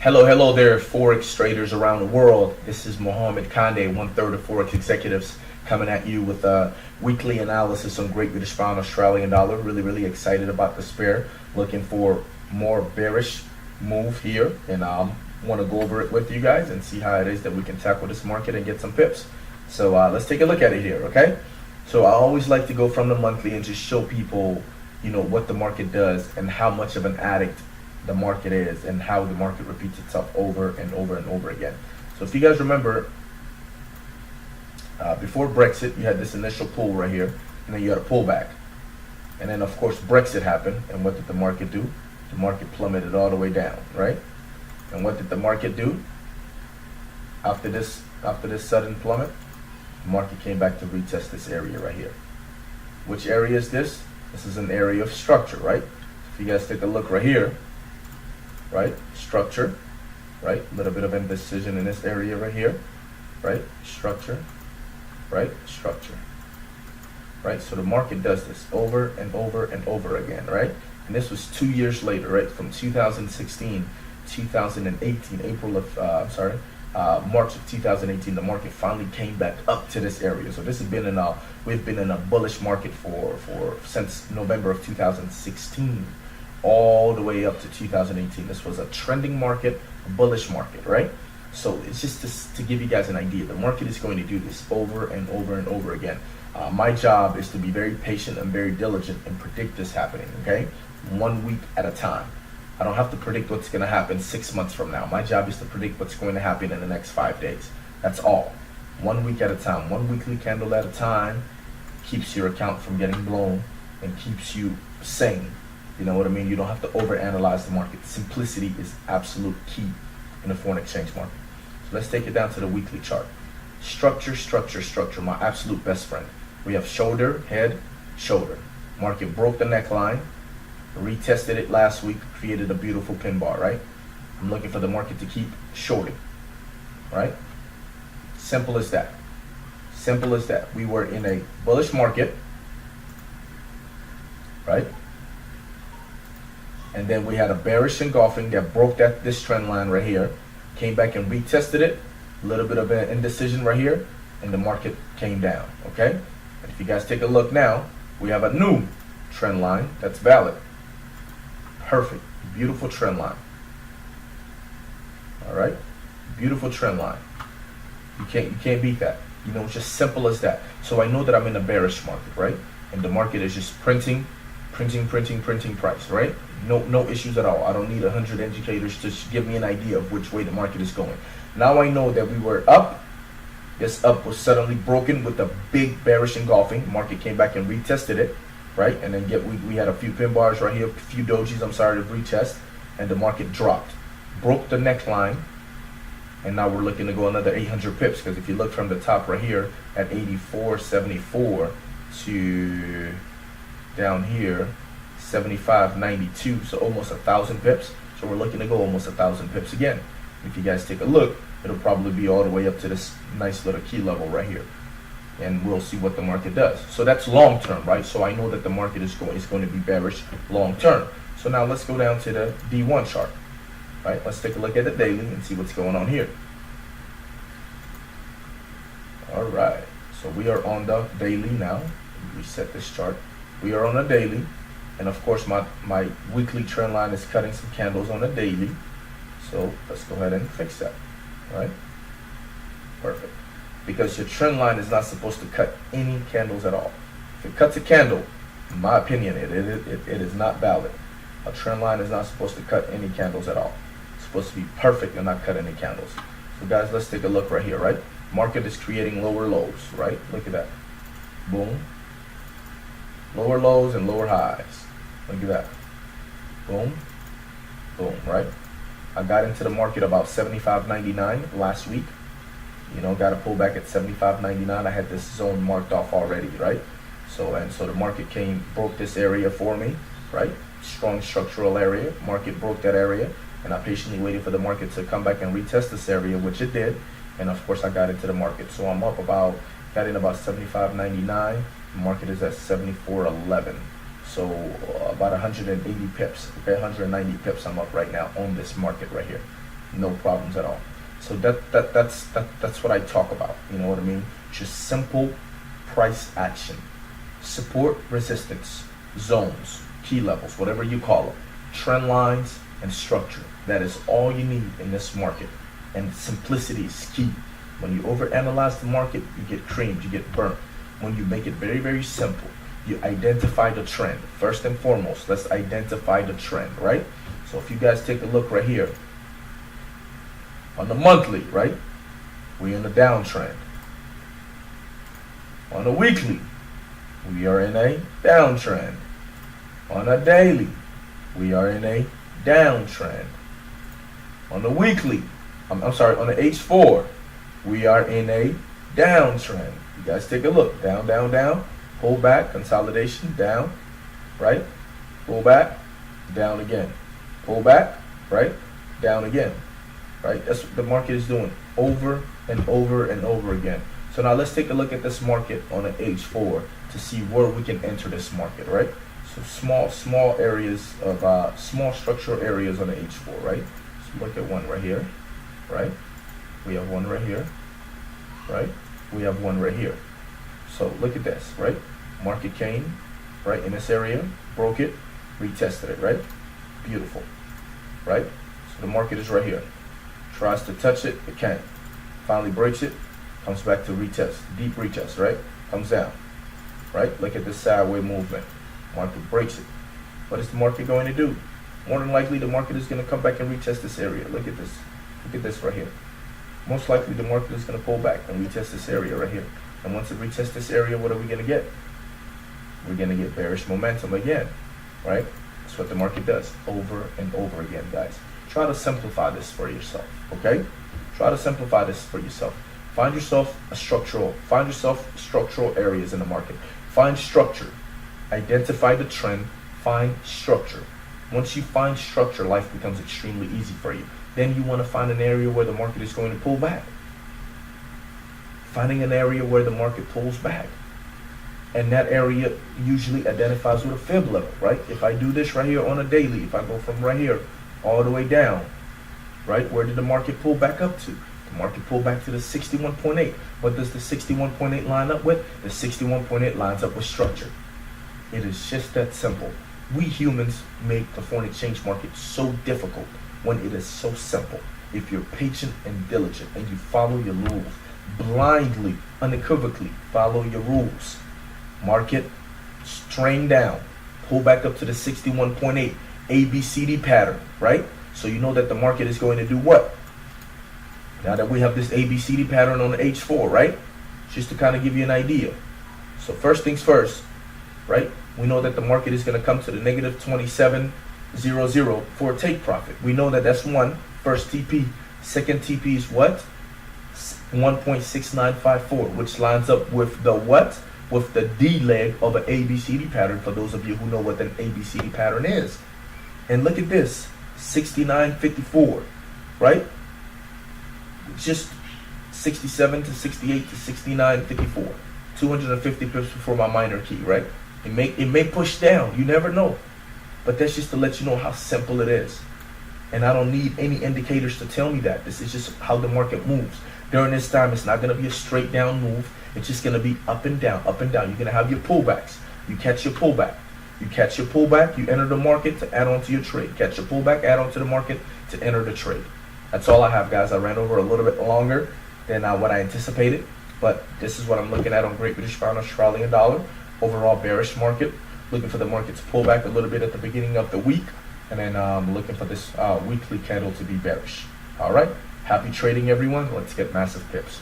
Hello there, Forex traders around the world. This is Mohammed Kande, 1/3 of Forex Executives, coming at you with a weekly analysis on Great British Pound, Australian dollar. Really excited about this pair. Looking for more bearish move here, and want to go over it with you guys and see how it is that we can tackle this market and get some pips. So let's take a look at it here, okay? So I always like to go from the monthly and just show people, what the market does and how much of an addict the market is and how the market repeats itself over and over and over again. So if you guys remember, before Brexit, you had this initial pull right here, and then you had a pullback. And then of course Brexit happened, and what did the market do? The market plummeted all the way down, right? And what did the market do? After this sudden plummet, the market came back to retest this area right here. Which area is this? This is an area of structure, right? If you guys take a look right here, right? Structure, right? A little bit of indecision in this area right here, right? Structure, right? Structure, right? So the market does this over and over and over again, right? And this was 2 years later, right? From 2016, 2018, March of 2018, the market finally came back up to this area. So this has been we've been in a bullish market since November of 2016. All the way up to 2018. This was a trending market, a bullish market, right? So it's just to give you guys an idea. The market is going to do this over and over and over again. My job is to be very patient and very diligent and predict this happening, okay? 1 week at a time. I don't have to predict what's going to happen 6 months from now. My job is to predict what's going to happen in the next 5 days. That's all. 1 week at a time, one weekly candle at a time, keeps your account from getting blown and keeps you sane. You know what I mean? You don't have to overanalyze the market. Simplicity is absolute key in the foreign exchange market. So let's take it down to the weekly chart. Structure, my absolute best friend. We have shoulder, head, shoulder. Market broke the neckline, retested it last week, created a beautiful pin bar, right? I'm looking for the market to keep shorting, right? Simple as that. Simple as that. We were in a bullish market, right? And then we had a bearish engulfing that broke this trend line right here, came back and retested it, a little bit of an indecision right here, and the market came down, okay? And if you guys take a look now, we have a new trend line that's valid. Perfect, beautiful trend line. All right, beautiful trend line. You can't beat that. It's just simple as that. So I know that I'm in a bearish market, right? And the market is just printing price, right? No issues at all. I don't need 100 indicators to give me an idea of which way the market is going. Now I know that we were up. This up was suddenly broken with a big bearish engulfing. Market came back and retested it, right? And then we had a few pin bars right here, a few dojis, to retest, and the market dropped. Broke the neckline, and now we're looking to go another 800 pips, because if you look from the top right here at 84.74 to down here 75.92, so almost 1,000 pips. So we're looking to go almost 1,000 pips again. If you guys take a look, it'll probably be all the way up to this nice little key level right here, and we'll see what the market does. So that's long term, right? So I know that the market is going to be bearish long term. So now let's go down to the D1 chart, right? Let's take a look at the daily and see what's going on here. All right, so we are on the daily now. Reset this chart. We are on a daily, and of course my weekly trend line is cutting some candles on a daily. So let's go ahead and fix that, right? Perfect. Because your trend line is not supposed to cut any candles at all. If it cuts a candle, in my opinion, it is not valid. A trend line is not supposed to cut any candles at all. It's supposed to be perfect and not cut any candles. So guys, let's take a look right here, right? Market is creating lower lows, right? Look at that. Boom. Lower lows and lower highs. Look at that. Boom. Boom, right? I got into the market about 75.99 last week. Got a pullback at 75.99. I had this zone marked off already, right? So the market broke this area for me, right? Strong structural area. Market broke that area, and I patiently waited for the market to come back and retest this area, which it did. And of course I got into the market. So I'm up got in about 75.99. The market is at 74.11. So about 180 pips, okay, 190 pips I'm up right now on this market right here. no problems at all. So that's what I talk about. You know what I mean? Just simple price action, support, resistance, zones, key levels, whatever you call them, trend lines, and structure. That is all you need in this market. And simplicity is key. When you overanalyze the market, you get creamed, you get burnt. When you make it very, very simple, you identify the trend. First and foremost, let's identify the trend, right? So if you guys take a look right here, on the monthly, right, we're in a downtrend. On the weekly, we are in a downtrend. On a daily, we are in a downtrend. On the weekly, on the H4, we are in a downtrend. You guys take a look. Down, down, down. Pull back. Consolidation. Down. Right? Pull back. Down again. Pull back. Right? Down again. Right? That's what the market is doing over and over and over again. So now let's take a look at this market on an H4 to see where we can enter this market, right? So small areas of small structural areas on the H4, right? So look at one right here, right? We have one right here, right? We have one right here. So look at this, right? Market came, right, in this area, broke it, retested it, right? Beautiful, right? So the market is right here. Tries to touch it, it can't. Finally breaks it, comes back to retest, deep retest, right? Comes down, right? Look at this sideways movement. Market breaks it. What is the market going to do? More than likely, the market is going to come back and retest this area. Look at this. Look at this right here. Most likely, the market is going to pull back and retest this area right here. And once it retests this area, what are we going to get? We're going to get bearish momentum again, right? That's what the market does over and over again, guys. Try to simplify this for yourself, okay? Try to simplify this for yourself. Find yourself structural areas in the market. Find structure. Identify the trend. Find structure. Once you find structure, life becomes extremely easy for you. Then you want to find an area where the market is going to pull back. Finding an area where the market pulls back. And that area usually identifies with a fib level, right? If I do this right here on a daily, if I go from right here all the way down, right? Where did the market pull back up to? The market pulled back to the 61.8. What does the 61.8 line up with? The 61.8 lines up with structure. It is just that simple. We humans make the foreign exchange market so difficult when it is so simple. If you're patient and diligent and you follow your rules, blindly, unequivocally follow your rules. Market strain down, pull back up to the 61.8 ABCD pattern, right? So you know that the market is going to do what? Now that we have this ABCD pattern on the H4, right? Just to kind of give you an idea. So first things first, right? We know that the market is going to come to the negative 27.00 for a take profit. We know that that's one. First TP. Second TP is what? 1.6954, which lines up with the what? With the D leg of an ABCD pattern, for those of you who know what an ABCD pattern is. And look at this, 69.54, right? Just 67 to 68 to 69.54. 250 pips before my minor key, right? It may push down, you never know. But that's just to let you know how simple it is. And I don't need any indicators to tell me that. This is just how the market moves. During this time, it's not going to be a straight down move. It's just going to be up and down, up and down. You're going to have your pullbacks. You catch your pullback. You catch your pullback, you enter the market to add on to your trade. Catch your pullback, add on to the market to enter the trade. That's all I have, guys. I ran over a little bit longer than what I anticipated. But this is what I'm looking at on Great British Pound, Australian dollar. Overall bearish market. Looking for the market to pull back a little bit at the beginning of the week. And then looking for this weekly candle to be bearish. All right. Happy trading, everyone. Let's get massive pips.